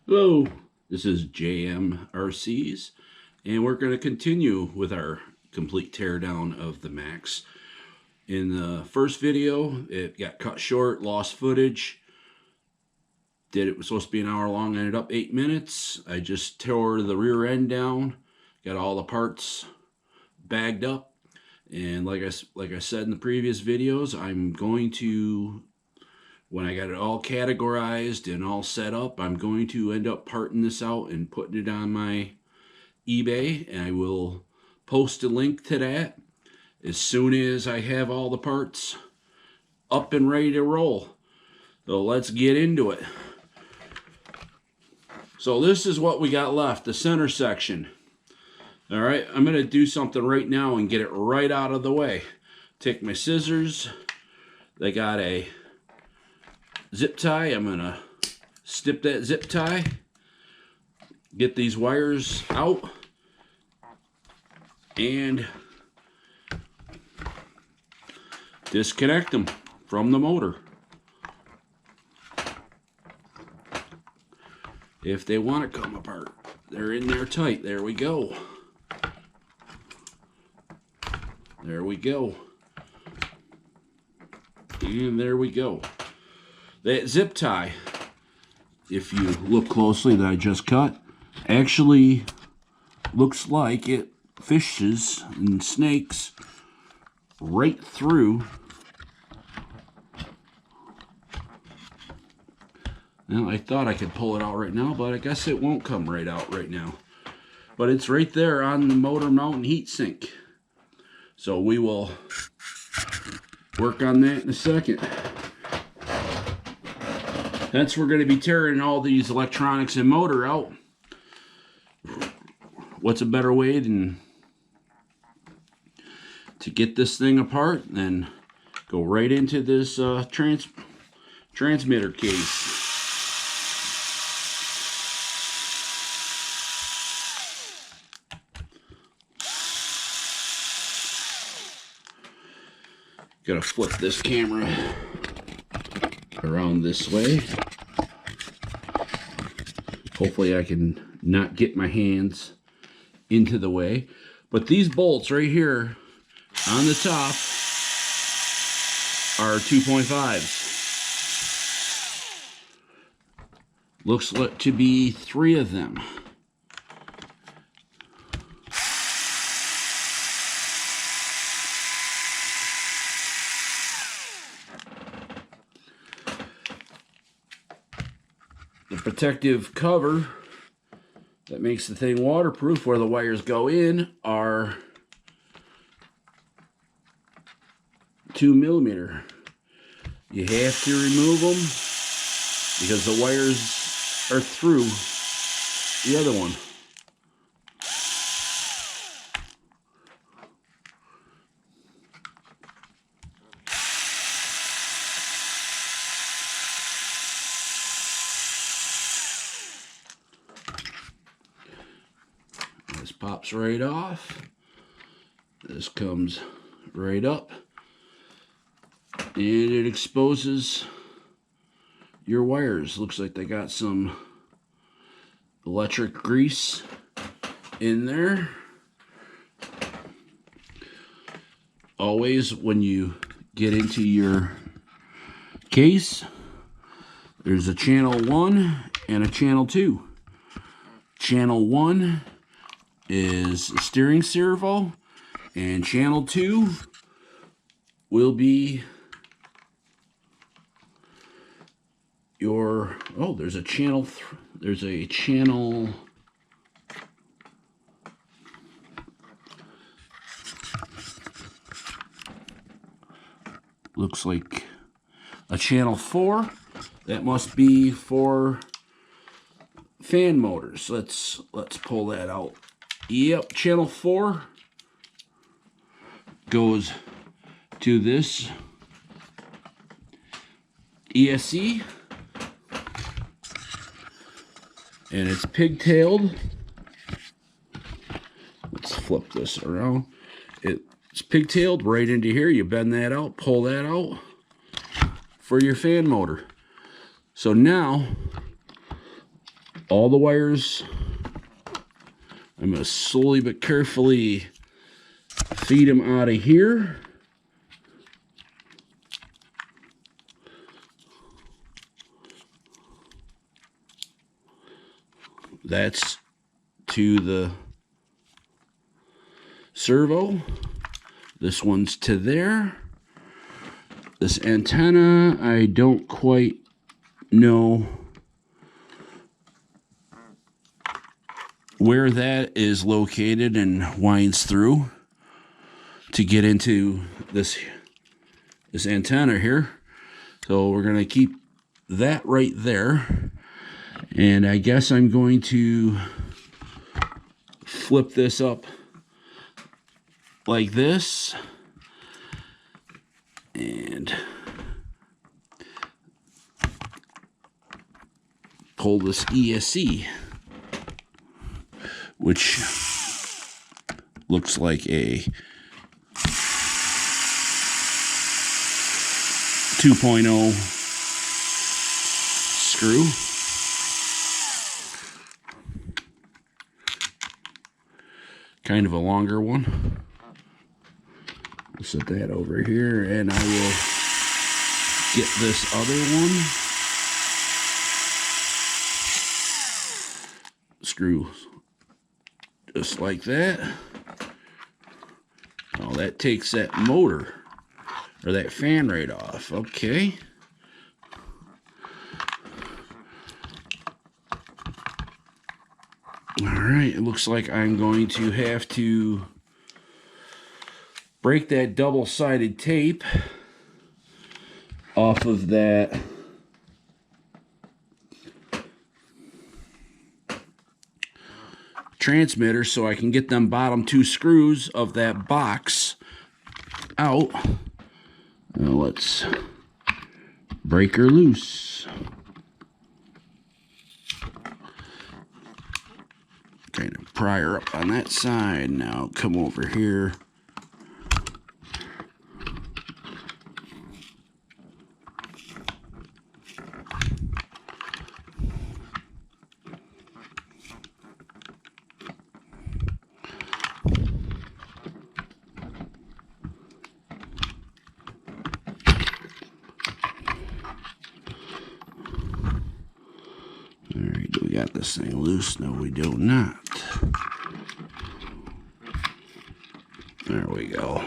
Hello, this is JMRCs, and we're going to continue with our complete teardown of the Maxx. In the first video, it got cut short, lost footage. It was supposed to be an hour long, ended up 8 minutes. I just tore the rear end down, got all the parts bagged up, and like I said in the previous videos, I'm going to, when I got it all categorized and all set up, I'm going to end up parting this out and putting it on my eBay, and I will post a link to that as soon as I have all the parts up and ready to roll. So let's get into it. So this is what we got left, the center section. All right, I'm going to do something right now and get it right out of the way. Take my scissors. They got a zip tie. I'm going to snip that zip tie. Get these wires out. And disconnect them from the motor. If they want to come apart, they're in there tight. There we go. There we go. And there we go. That zip tie, if you look closely, that I just cut, actually looks like it fishes and snakes right through. Now, I thought I could pull it out right now, but I guess it won't come right out right now. But it's right there on the motor mount and heat sink. So we will work on that in a second. That's we're going to be tearing all these electronics and motor out. What's a better way than to get this thing apart than go right into this transmitter case. Gotta flip this camera around this way. Hopefully I can not get my hands into the way. But these bolts right here on the top are 2.5s. Looks like to be 3 of them. The protective cover that makes the thing waterproof where the wires go in are 2mm. You have to remove them because the wires are through the other one. This pops right off. This comes right up. And it exposes your wires. Looks like they got some electric grease in there. Always when you get into your case, there's a channel 1 and a channel 2. Channel 1 is a steering servo, and channel 2 will be your, oh, there's a channel, looks like a channel 4. That must be for fan motors. Let's pull that out. Yep, channel 4 goes to this ESC, and it's pigtailed. Let's flip this around. It's pigtailed right into here. You bend that out, pull that out for your fan motor. So now all the wires. I'm going to slowly but carefully feed them out of here. That's to the servo. This one's to there. This antenna, I don't quite know where that is located and winds through to get into this antenna here. So we're going to keep that right there. And I guess I'm going to flip this up like this and pull this ESC, which looks like a 2.0 screw. Kind of a longer one. I'll set that over here, and I will get this other one. Screw just like that. Oh, that takes that motor or that fan right off. Okay. Alright, it looks like I'm going to have to break that double-sided tape off of that transmitter so I can get them bottom two screws of that box out. Now let's break her loose. Kind of pry her up on that side. Now come over here. Alright, do we got this thing loose? No, we do not. There we go.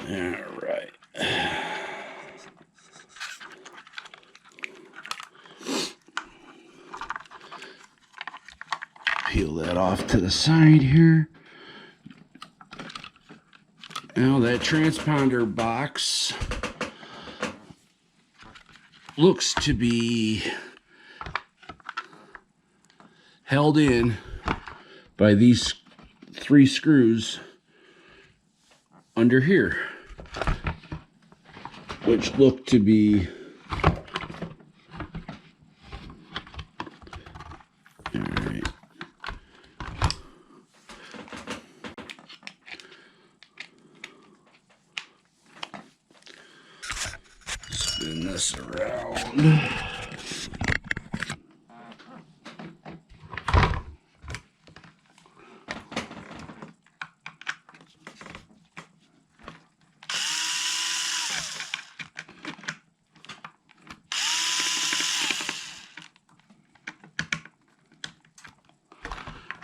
Alright. Peel that off to the side here. Now that transponder box looks to be held in by these 3 screws under here, which look to be spin this around.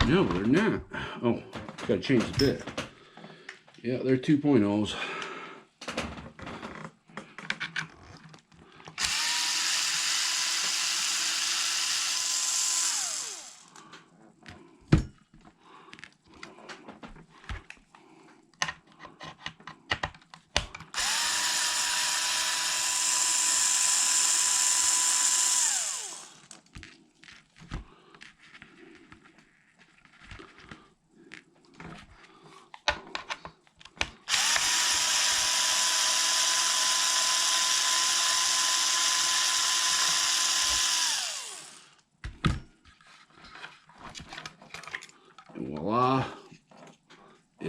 No, they're not. Oh, gotta change the bit. Yeah, they're 2.0s.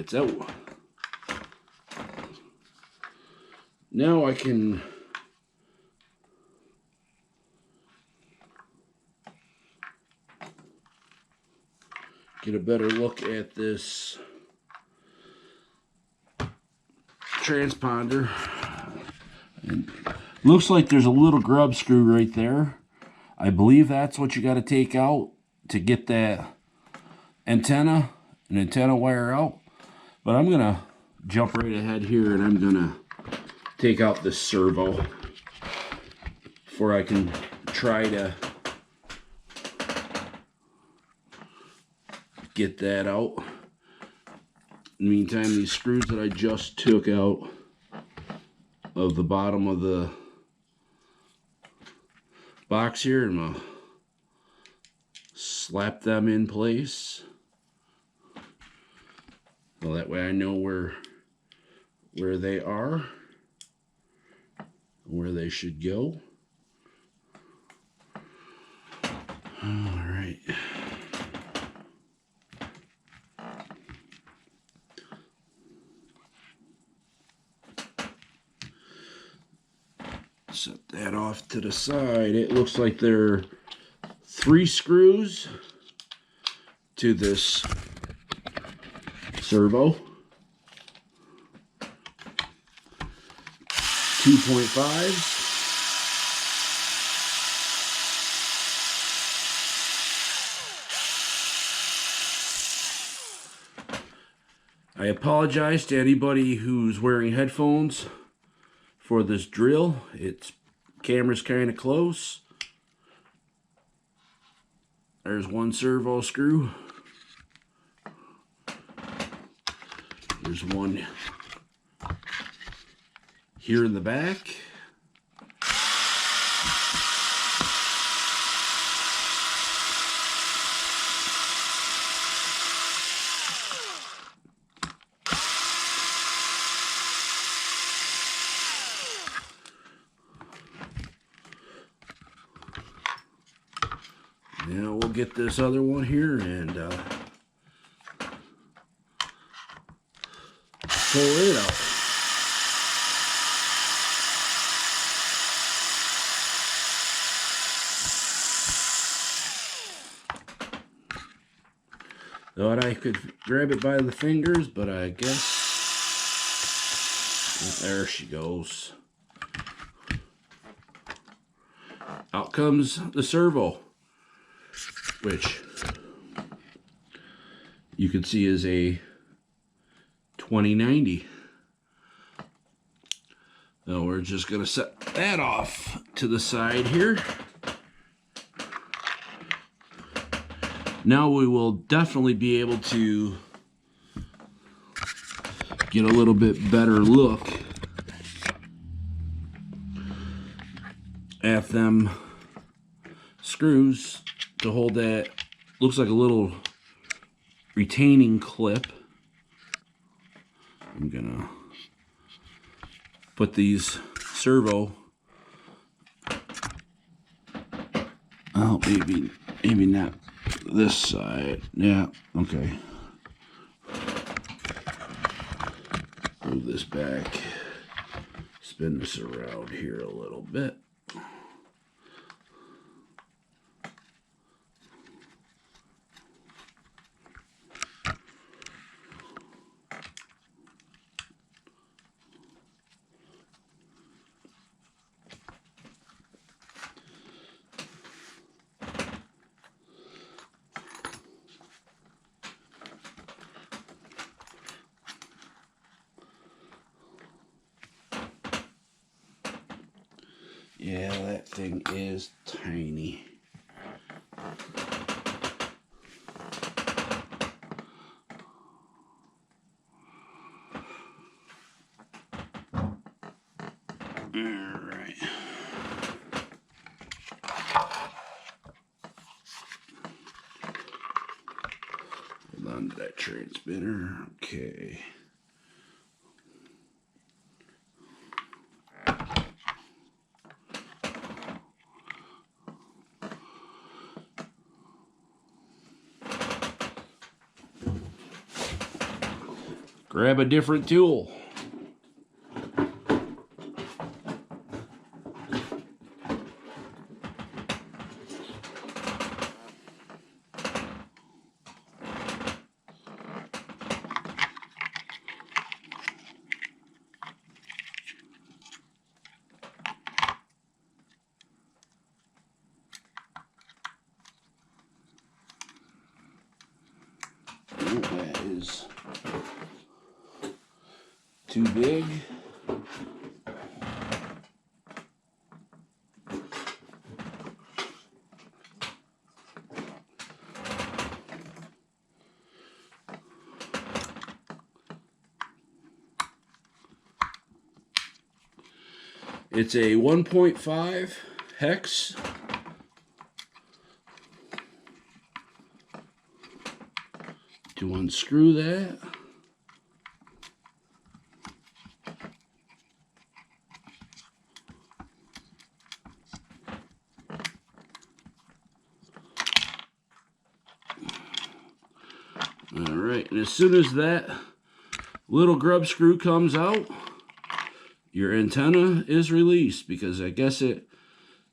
it's out. Now I can get a better look at this transponder. And looks like there's a little grub screw right there. I believe that's what you got to take out to get that an antenna wire out. But I'm going to jump right ahead here and I'm going to take out this servo before I can try to get that out. In the meantime, these screws that I just took out of the bottom of the box here, I'm gonna slap them in place. Well, that way I know where they are, where they should go. All right. Set that off to the side. It looks like there are 3 screws to this servo. 2.5s. I apologize to anybody who's wearing headphones for this drill. Its camera's kind of close. There's one servo screw. There's one here in the back. Now we'll get this other one here and pull it out. Thought I could grab it by the fingers, but I guess there she goes. Out comes the servo, which you can see is a 2090. Now we're just going to set that off to the side here. Now we will definitely be able to get a little bit better look at them screws to hold that. Looks like a little retaining clip. I'm gonna put these servo, oh, maybe not this side. Yeah, okay. Move this back, spin this around here a little bit. Yeah, that thing is tiny. Alright. Hold on to that transmitter. Okay. grab a different tool. That is too big. It's a 1.5 hex. To unscrew that, all right, and as soon as that little grub screw comes out, your antenna is released, because I guess it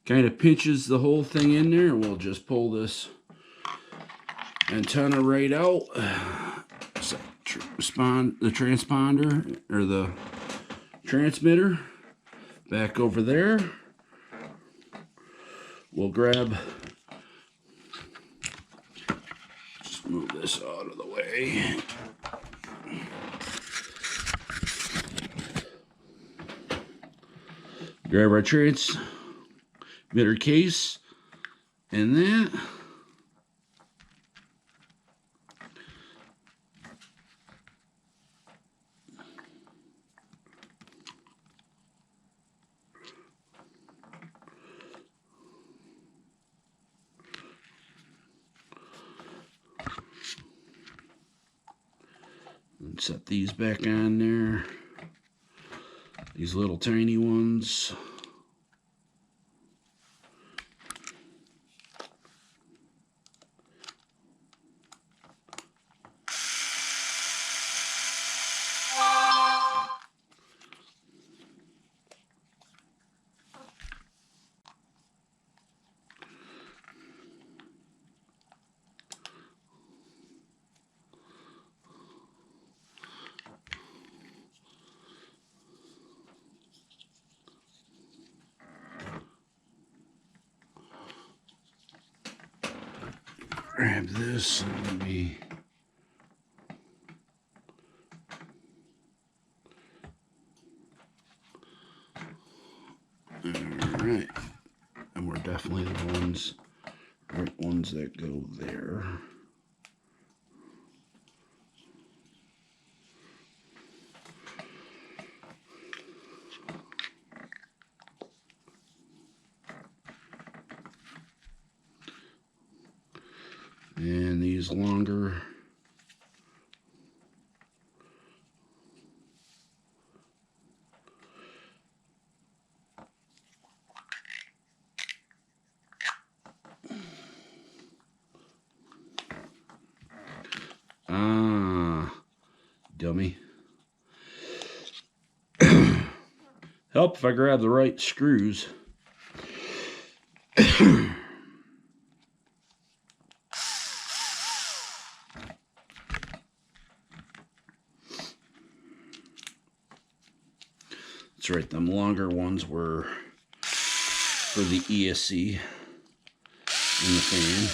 kind of pinches the whole thing in there. We'll just pull this antenna right out. The transponder, or the transmitter, back over there. We'll grab, just move this out of the way. Grab our transmitter case and that. And set these back on there. These little tiny ones. Grab this and maybe alright, and we're definitely the right ones that go there. And these longer dummy. Help if I grab the right screws. That's right, them longer ones were for the ESC in the fan.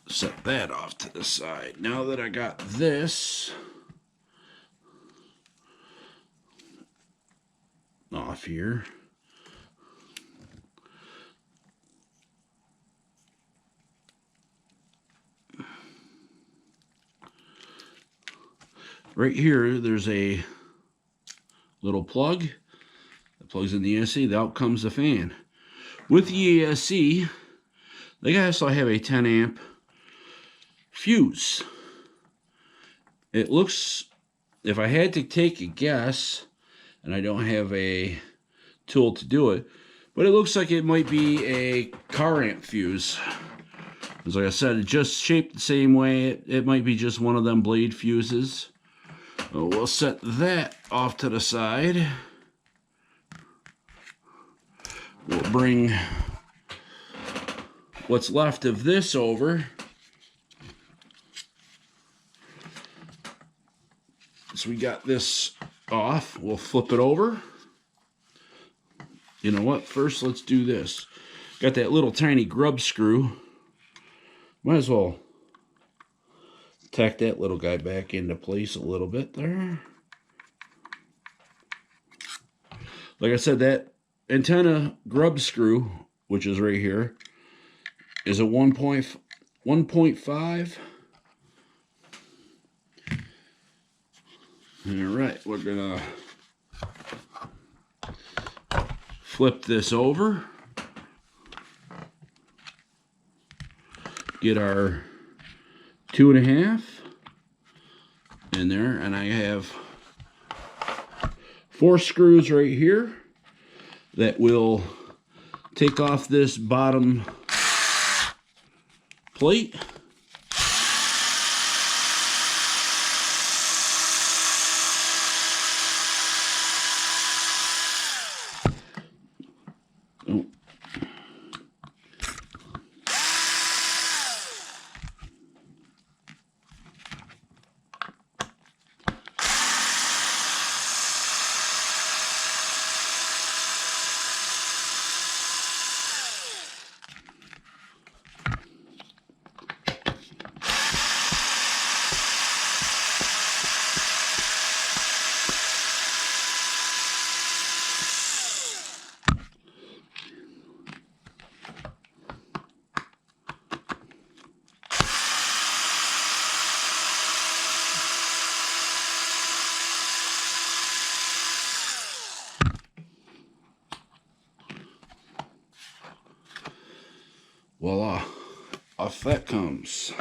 Set that off to the side. Now that I got this off here, right here there's a little plug that plugs in the ESC. Out comes the fan. With the ESC, they also have a 10 amp fuse. It looks if I had to take a guess, and I don't have a tool to do it, but it looks like it might be a car amp fuse. As like I said, it's just shaped the same way. It might be just one of them blade fuses. So we'll set that off to the side. We'll bring what's left of this over. So we got this off. We'll flip it over. You know what? First, let's do this. Got that little tiny grub screw. Might as well tack that little guy back into place a little bit there. Like I said, that antenna grub screw, which is right here, is a 1.5. All right, we're gonna flip this over. Get our 2.5 in there, and I have 4 screws right here that will take off this bottom plate. Oh. Voila, off that comes.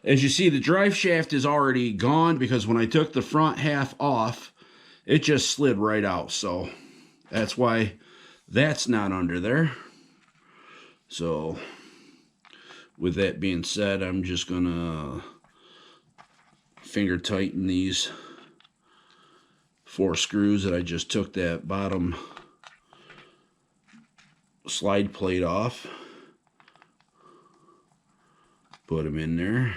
As you see, the drive shaft is already gone because when I took the front half off, it just slid right out. So that's why that's not under there. So with that being said, I'm just gonna finger tighten these 4 screws that I just took that bottom slide plate off. Put them in there.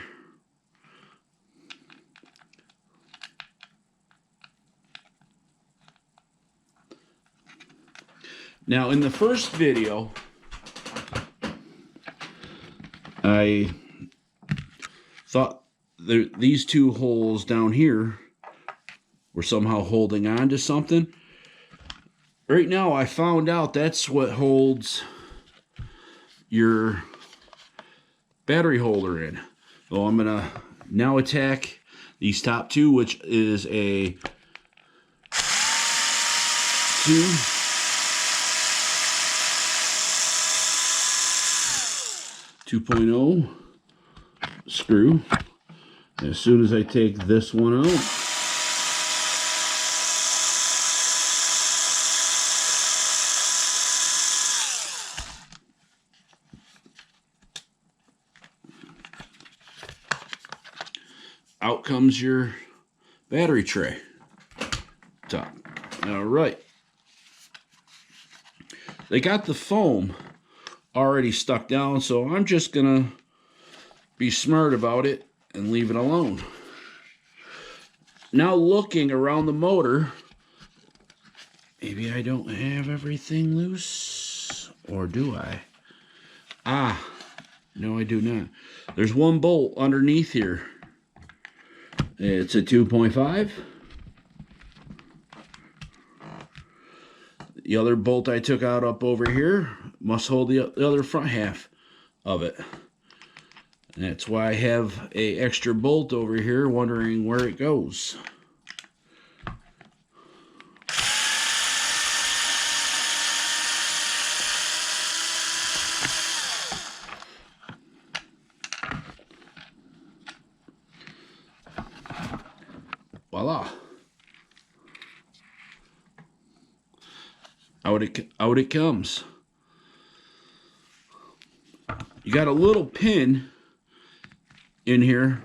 Now, in the first video, I thought these 2 holes down here were somehow holding on to something. Right now, I found out that's what holds your battery holder in. So I'm gonna now attack these top 2, which is a 2.0 screw. As soon as I take this one out, out comes your battery tray. Top. All right. They got the foam already stuck down, so I'm just gonna be smart about it and leave it alone. Now looking around the motor, maybe I don't have everything loose, or do I? Ah, no, I do not. There's one bolt underneath here. It's a 2.5. The other bolt I took out up over here must hold the other front half of it. And that's why I have a extra bolt over here, wondering where it goes. voila. Out it comes. You got a little pin in here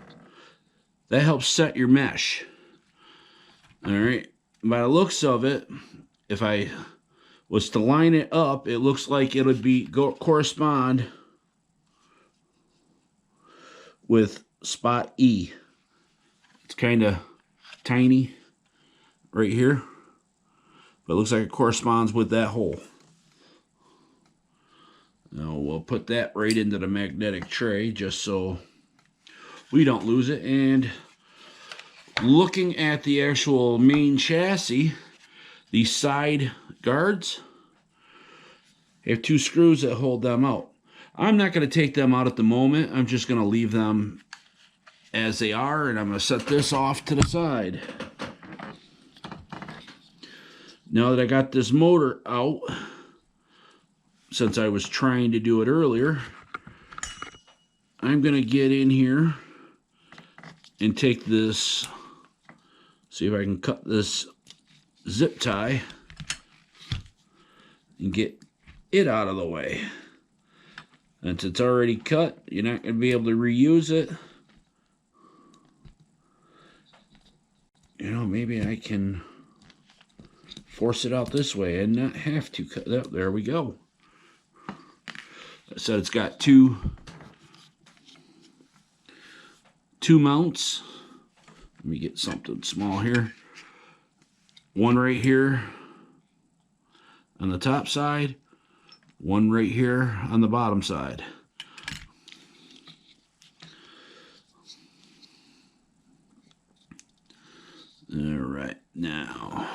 that helps set your mesh. All right, by the looks of it, if I was to line it up, it looks like it would be correspond with spot E. It's kind of tiny right here, but it looks like it corresponds with that hole. Now we'll put that right into the magnetic tray just so we don't lose it. And looking at the actual main chassis, these side guards have 2 screws that hold them out. I'm not going to take them out at the moment. I'm just going to leave them as they are, and I'm going to set this off to the side. Now that I got this motor out, since I was trying to do it earlier, I'm going to get in here and take this, see if I can cut this zip tie and get it out of the way. Since it's already cut, you're not going to be able to reuse it. You know, maybe I can force it out this way and not have to cut that. There we go. I said it's got two mounts. Let me get something small here. One right here on the top side, one right here on the bottom side. All right, now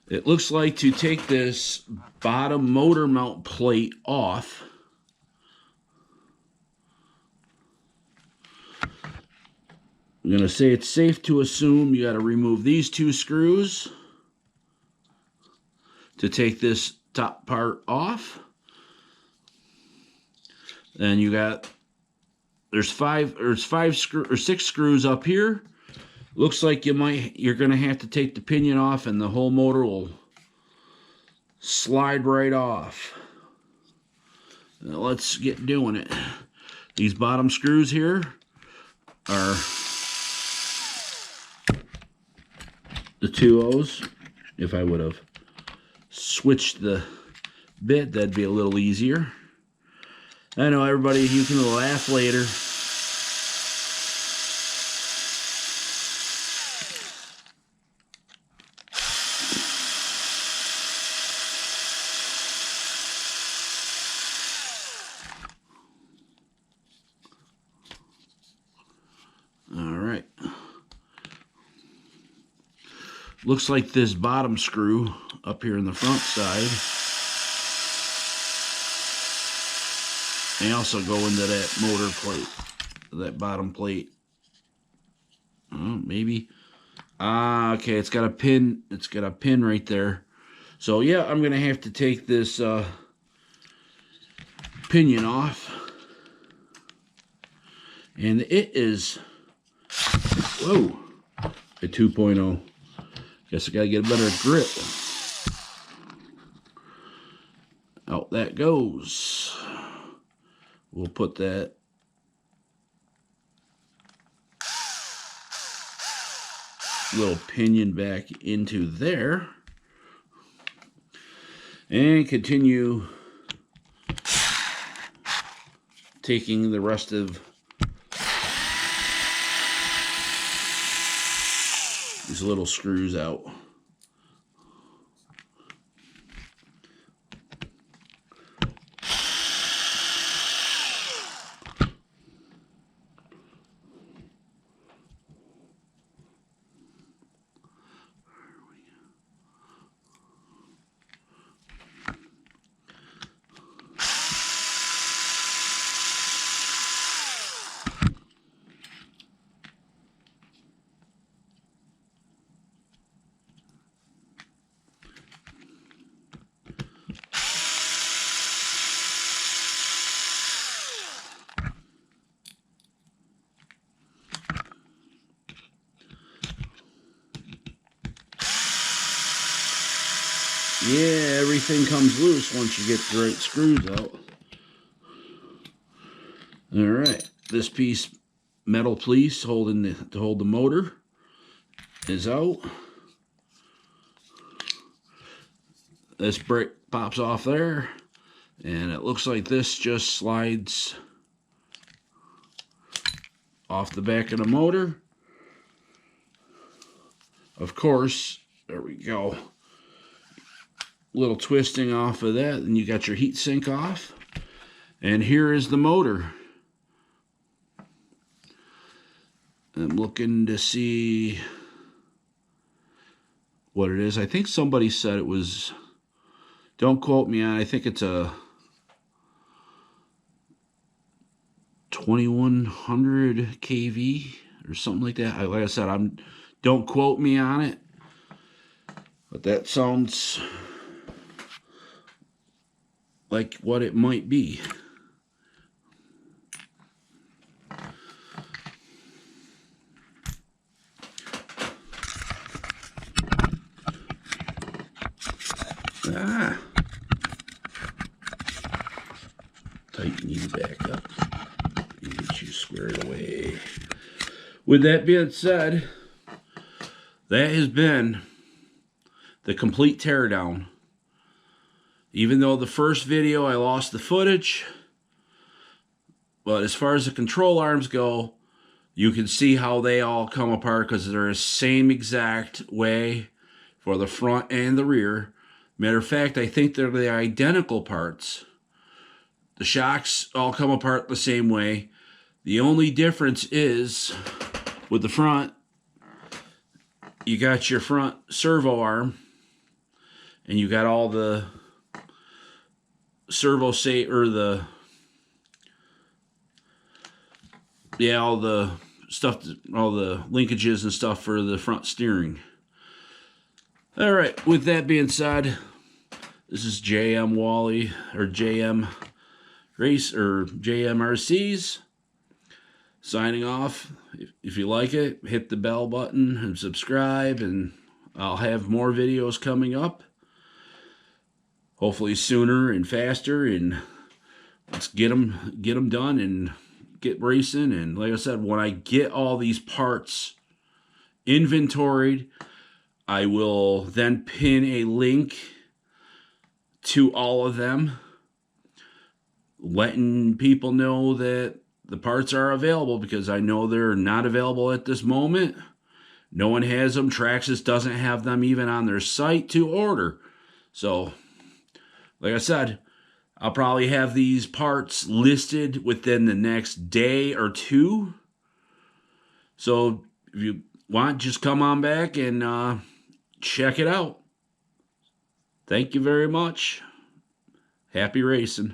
it looks like to take this bottom motor mount plate off, I'm going to say it's safe to assume you got to remove these 2 screws to take this top part off. Then you got, there's 6 screws up here. Looks like you're going to have to take the pinion off and the whole motor will slide right off. Now let's get doing it. These bottom screws here are the 2 If I would have switched the bit, that'd be a little easier. I know, everybody, you can laugh later. Looks like this bottom screw up here in the front side may also go into that motor plate, that bottom plate. Oh, maybe. Okay, it's got a pin. It's got a pin right there. So yeah, I'm gonna have to take this pinion off, and it is, whoa, a 2.0. Guess I gotta get a better grip. Out that goes. We'll put that little pinion back into there and continue taking the rest of these little screws out. Yeah, everything comes loose once you get the right screws out. All right, this piece, metal piece to hold the motor, is out. This brake pops off there, and it looks like this just slides off the back of the motor. Of course, there we go. Little twisting off of that, and you got your heat sink off. And here is the motor. I'm looking to see what it is. I think somebody said it was, don't quote me on it, I think it's a 2100 kV or something like that. Like I said, don't quote me on it, but that sounds like what it might be. Tighten you back up and get you squared away. With that being said, that has been the complete teardown. Even though the first video I lost the footage, but as far as the control arms go, you can see how they all come apart because they're the same exact way for the front and the rear. Matter of fact, I think they're the identical parts. The shocks all come apart the same way. The only difference is with the front, you got your front servo arm and you got all the servo all the stuff, all the linkages and stuff for the front steering. All right, with that being said, this is JM Wally, or JM Race, or JM RCs, signing off. If you like it, hit the bell button and subscribe, and I'll have more videos coming up. Hopefully sooner and faster, and let's get them done and get racing. And like I said, when I get all these parts inventoried, I will then pin a link to all of them, letting people know that the parts are available, because I know they're not available at this moment. No one has them. Traxxas doesn't have them even on their site to order. So, like I said, I'll probably have these parts listed within the next day or two. So, if you want, just come on back and check it out. Thank you very much. Happy racing.